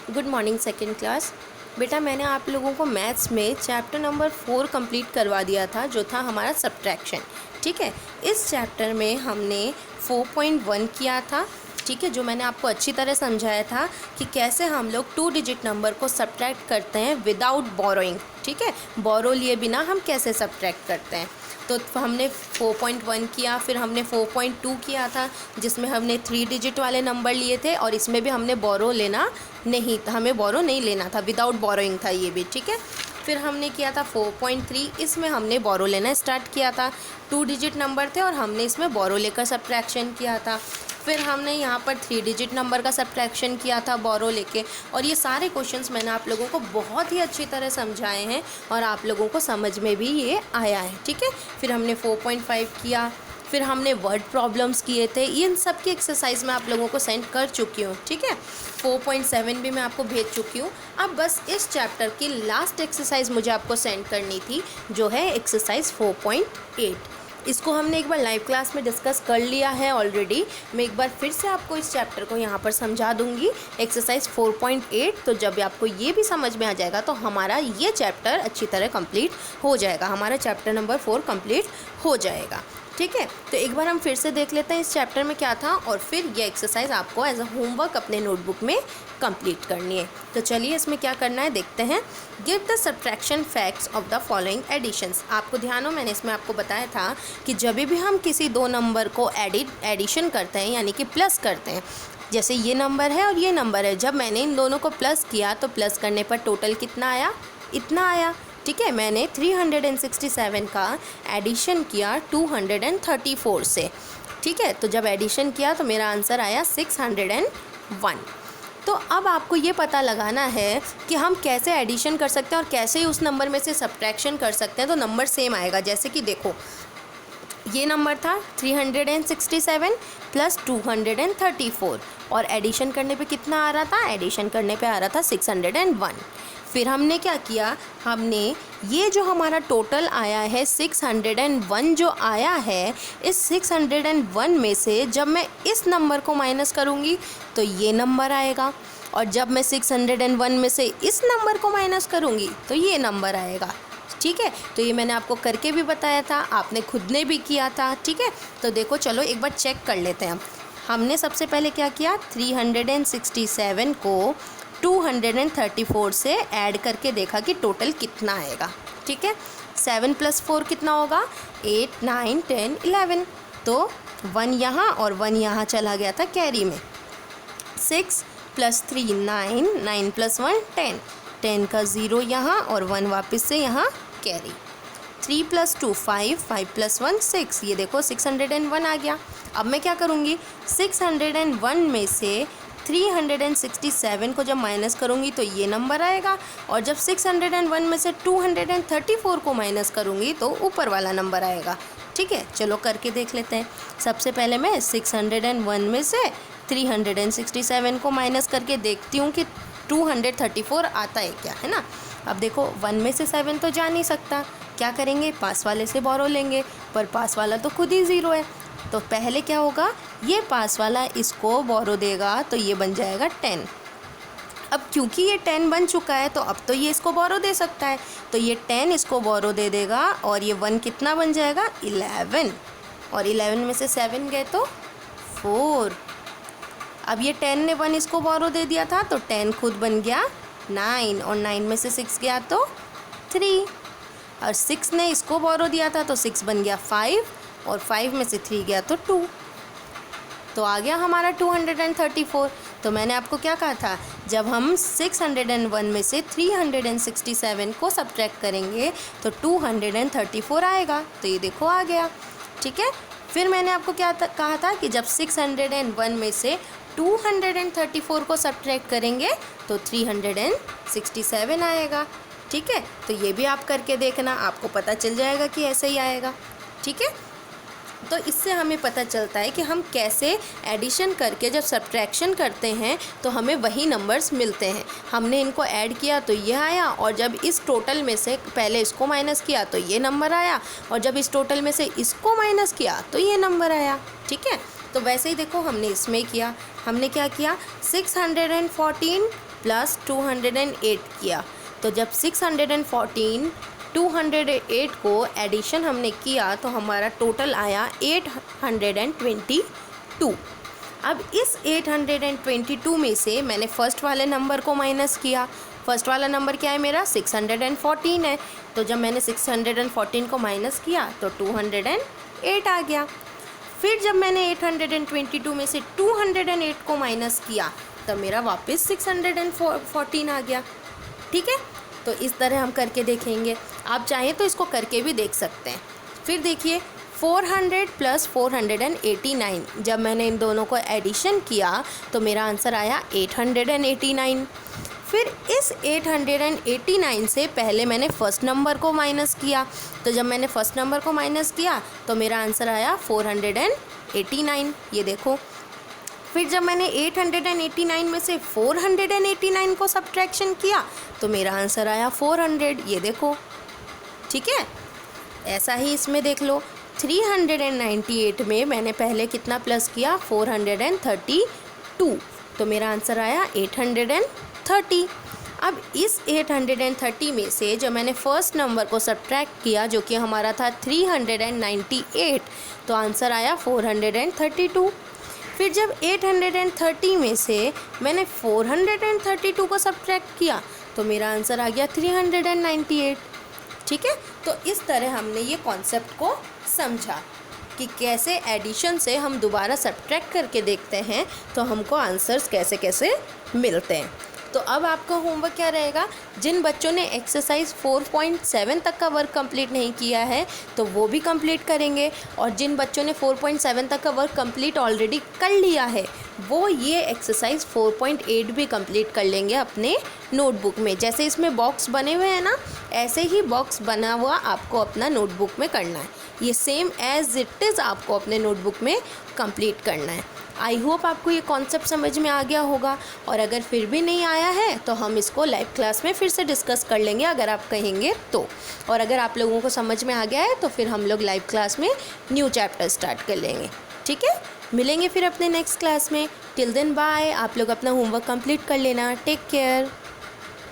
Good morning second class. बेटा मैंने आप लोगों को मैथ्स में चैप्टर नंबर 4 कंप्लीट करवा दिया था, जो था हमारा सब्ट्रैक्शन। ठीक है, इस चैप्टर में हमने 4.1 किया था। ठीक है, जो मैंने आपको अच्छी तरह समझाया था कि कैसे हम लोग 2 डिजिट नंबर को सब्ट्रैक्ट करते हैं विदाउट बोरोइंग। ठीक है, बोरो लिए बिना हम कैसे सब्ट्रैक्ट करते हैं। तो हमने 4.1 किया, फिर हमने 4.2 किया था, जिसमें हमने 3 डिजिट वाले नंबर लिए थे और इसमें भी हमने बोरो लेना नहीं था, हमें बोरो नहीं लेना था, विदाउट बोरोइंग था ये भी। ठीक है, फिर हमने किया था 4.3, इसमें हमने बोरो लेना स्टार्ट किया था। 2 डिजिट नंबर थे और हमने इसमें बोरो लेकर सब्ट्रैक्शन किया था। फिर हमने यहाँ पर 3 डिजिट नंबर का सब्ट्रैक्शन किया था बोरो लेके। और ये सारे क्वेश्चंस मैंने आप लोगों को बहुत ही अच्छी तरह समझाए हैं और आप लोगों को समझ में भी ये आया है। ठीक है, फिर हमने 4.5 किया, फिर हमने वर्ड प्रॉब्लम्स किए थे। इन सब की एक्सरसाइज मैं आप लोगों को सेंड कर चुकी हूँ। ठीक है, 4.7 भी मैं आपको भेज चुकी हूँ। अब बस इस चैप्टर की लास्ट एक्सरसाइज मुझे आपको सेंड करनी थी, जो है एक्सरसाइज 4.8। इसको हमने एक बार लाइव क्लास में डिस्कस कर लिया है ऑलरेडी। मैं एक बार फिर से आपको इस चैप्टर को यहाँ पर समझा दूँगी, एक्सरसाइज 4.8। तो जब आपको ये भी समझ में आ जाएगा तो हमारा ये चैप्टर अच्छी तरह कंप्लीट हो जाएगा, हमारा चैप्टर नंबर 4 कंप्लीट हो जाएगा। ठीक है, तो एक बार हम फिर से देख लेते हैं इस चैप्टर में क्या था, और फिर ये एक्सरसाइज आपको एज अ होमवर्क अपने नोटबुक में कंप्लीट करनी है। तो चलिए इसमें क्या करना है देखते हैं। Give the subtraction facts of the following additions. आपको ध्यान हो, मैंने इसमें आपको बताया था कि जब भी हम किसी दो नंबर को एडिशन करते हैं, यानी कि प्लस करते हैं, जैसे ये नंबर है और ये नंबर है, जब मैंने इन दोनों को प्लस किया तो प्लस करने पर टोटल कितना आया, इतना आया। ठीक है, मैंने 367 का एडिशन किया 234 से। ठीक है, तो जब एडिशन किया तो मेरा आंसर आया 601। तो अब आपको ये पता लगाना है कि हम कैसे एडिशन कर सकते हैं और कैसे ही उस नंबर में से सब्ट्रैक्शन कर सकते हैं तो नंबर सेम आएगा। जैसे कि देखो, ये नंबर था 367 प्लस 234 और एडिशन करने पे कितना आ रहा था, एडिशन करने पे आ रहा था 601। फिर हमने क्या किया, हमने ये जो हमारा टोटल आया है 601 जो आया है, इस 601 में से जब मैं इस नंबर को माइनस करूँगी तो ये नंबर आएगा, और जब मैं 601 में से इस नंबर को माइनस करूँगी तो ये नंबर आएगा। ठीक है, तो ये मैंने आपको करके भी बताया था, आपने खुद ने भी किया था। ठीक है, तो देखो चलो एक बार चेक कर लेते हैं। हमने सबसे पहले क्या किया, 367 को 234 से ऐड करके देखा कि टोटल कितना आएगा। ठीक है, 7 + 4 कितना होगा, 8, 9, 10, 11। तो 1 यहाँ और 1 यहाँ चला गया था कैरी में। 6 + 3 9, 9 + 1 10, 10 का 0 यहाँ और 1 वापस से यहाँ कैरी। 3 + 2 5, 5 + 1 6। ये देखो 601 आ गया। अब मैं क्या करूँगी, 601 में से 367 को जब माइनस करूँगी तो ये नंबर आएगा, और जब 601 में से 234 को माइनस करूँगी तो ऊपर वाला नंबर आएगा। ठीक है, चलो करके देख लेते हैं। सबसे पहले मैं 601 में से 367 को माइनस करके देखती हूँ कि 234 आता है क्या, है ना। अब देखो 1 में से 7 तो जा नहीं सकता, क्या करेंगे, पास वाले से बोरो लेंगे, पर पास वाला तो खुद ही 0 है। तो पहले क्या होगा, ये पास वाला इसको बोरो देगा तो ये बन जाएगा 10। अब क्योंकि ये 10 बन चुका है तो अब तो ये इसको बोरो दे सकता है, तो ये 10 इसको बोरो दे देगा और ये 1 कितना बन जाएगा, 11। और 11 में से 7 गए तो 4। अब ये 10 ने 1 इसको बोरो दे दिया था तो 10 खुद बन गया 9, और 9 में से 6 गया तो 3, और 6 ने इसको बोरो दिया था तो 6 बन गया 5, और 5 में से 3 गया तो 2। तो आ गया हमारा 234। तो मैंने आपको क्या कहा था, जब हम 601 में से 367 को सब्ट्रैक्ट करेंगे तो 234 आएगा। तो ये देखो आ गया। ठीक है, फिर मैंने आपको क्या कहा था कि जब 601 में से 234 को सब्ट्रैक्ट करेंगे तो 367 आएगा। ठीक है, तो ये भी आप करके देखना, आपको पता चल जाएगा कि ऐसे ही आएगा। ठीक है, तो इससे हमें पता चलता है कि हम कैसे एडिशन करके जब सब्ट्रैक्शन करते हैं तो हमें वही नंबर्स मिलते हैं। हमने इनको ऐड किया तो ये आया, और जब इस टोटल में से पहले इसको माइनस किया तो ये नंबर आया, और जब इस टोटल में से इसको माइनस किया तो ये नंबर आया। ठीक है, तो वैसे ही देखो हमने इसमें किया, हमने क्या किया, 614 प्लस 208 किया, तो जब 614 208 को एडिशन हमने किया तो हमारा टोटल आया 822। अब इस 822 में से मैंने फर्स्ट वाले नंबर को माइनस किया। फर्स्ट वाला नंबर क्या है मेरा? 614 है। तो जब मैंने 614 को माइनस किया तो 208 आ गया। फिर जब मैंने 822 में से 208 को माइनस किया तो मेरा वापस 614 आ गया। ठीक है, तो इस तरह हम करके देखेंगे। आप चाहें तो इसको करके भी देख सकते हैं। फिर देखिए 400 प्लस 489, जब मैंने इन दोनों को एडिशन किया तो मेरा आंसर आया 889। फिर इस 889 से पहले मैंने फर्स्ट नंबर को माइनस किया, तो जब मैंने फर्स्ट नंबर को माइनस किया तो मेरा आंसर आया 489, ये देखो। फिर जब मैंने 889 में से 489 को सब्ट्रैक्शन किया तो मेरा आंसर आया 400, ये देखो। ठीक है, ऐसा ही इसमें देख लो। 398 में मैंने पहले कितना प्लस किया? 432, तो मेरा आंसर आया 830। अब इस 830 में से जब मैंने फर्स्ट नंबर को सब्ट्रैक्ट किया जो कि हमारा था 398, तो आंसर आया 432। फिर जब 830 में से मैंने 432 को सब्ट्रैक्ट किया तो मेरा आंसर आ गया 398। ठीक है, तो इस तरह हमने ये कॉन्सेप्ट को समझा कि कैसे एडिशन से हम दोबारा सब्ट्रैक्ट करके देखते हैं तो हमको आंसर्स कैसे कैसे मिलते हैं। तो अब आपका होमवर्क क्या रहेगा? जिन बच्चों ने एक्सरसाइज 4.7 तक का वर्क कंप्लीट नहीं किया है तो वो भी कंप्लीट करेंगे, और जिन बच्चों ने 4.7 तक का वर्क कंप्लीट ऑलरेडी कर लिया है वो ये एक्सरसाइज 4.8 भी कंप्लीट कर लेंगे अपने नोटबुक में। जैसे इसमें बॉक्स बने हुए हैं ना, ऐसे ही बॉक्स बना हुआ आपको अपना नोटबुक में करना है। ये सेम एज इट इज़ आपको अपने नोटबुक में कंप्लीट करना है। आई होप आपको ये कॉन्सेप्ट समझ में आ गया होगा, और अगर फिर भी नहीं आया है तो हम इसको लाइव क्लास में फिर से डिस्कस कर लेंगे अगर आप कहेंगे तो। और अगर आप लोगों को समझ में आ गया है तो फिर हम लोग लाइव क्लास में न्यू चैप्टर स्टार्ट कर लेंगे। ठीक है, मिलेंगे फिर अपने नेक्स्ट क्लास में। Till then bye. आप लोग अपना होमवर्क कंप्लीट कर लेना। Take care.